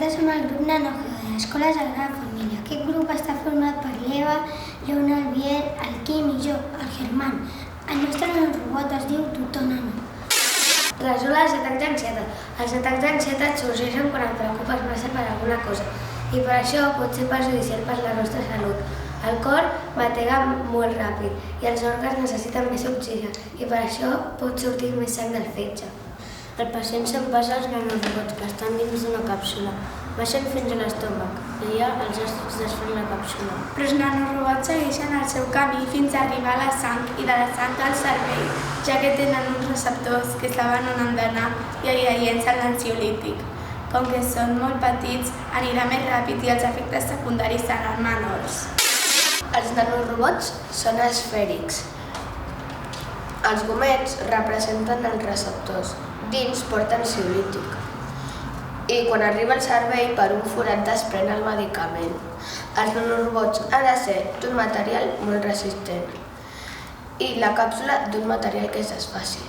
Nosaltres som el grup Nanogeo de l'Escola Sagrada Família. Aquest grup està format per l'Eva, l'Euna, el Biel, el Quim i jo, el Germán. El nostre nanorobot es diu Tutor Nano. Resol els atacs d'ansietat. Els atacs d'ansietat sorgeixen quan et preocupes massa per alguna cosa i per això pot ser perjudicial per la nostra salut. El cor batega molt ràpid i els òrgans necessiten més oxigen i per això pot sortir més sang del fetge. El pacient s'empassa els nanorobots que estan dins d'una càpsula. Baixen fins a l'estómac i allà els àcids desfan la càpsula. Però els nanorobots segueixen el seu camí fins a arribar a la sang i de la sang al cervell, ja que tenen uns receptors que saben on han d'anar i allà llencen l'ansiolític. Com que són molt petits, anirà més ràpid i els efectes secundaris seran menors. Els nanorobots són esfèrics. Els gomets representen els receptors. Dins porten ansiolític. I quan arriba al cervell, per un forat desprèn el medicament. Els nanorobots han de ser d'un material molt resistent i la càpsula d'un material que es desfaci.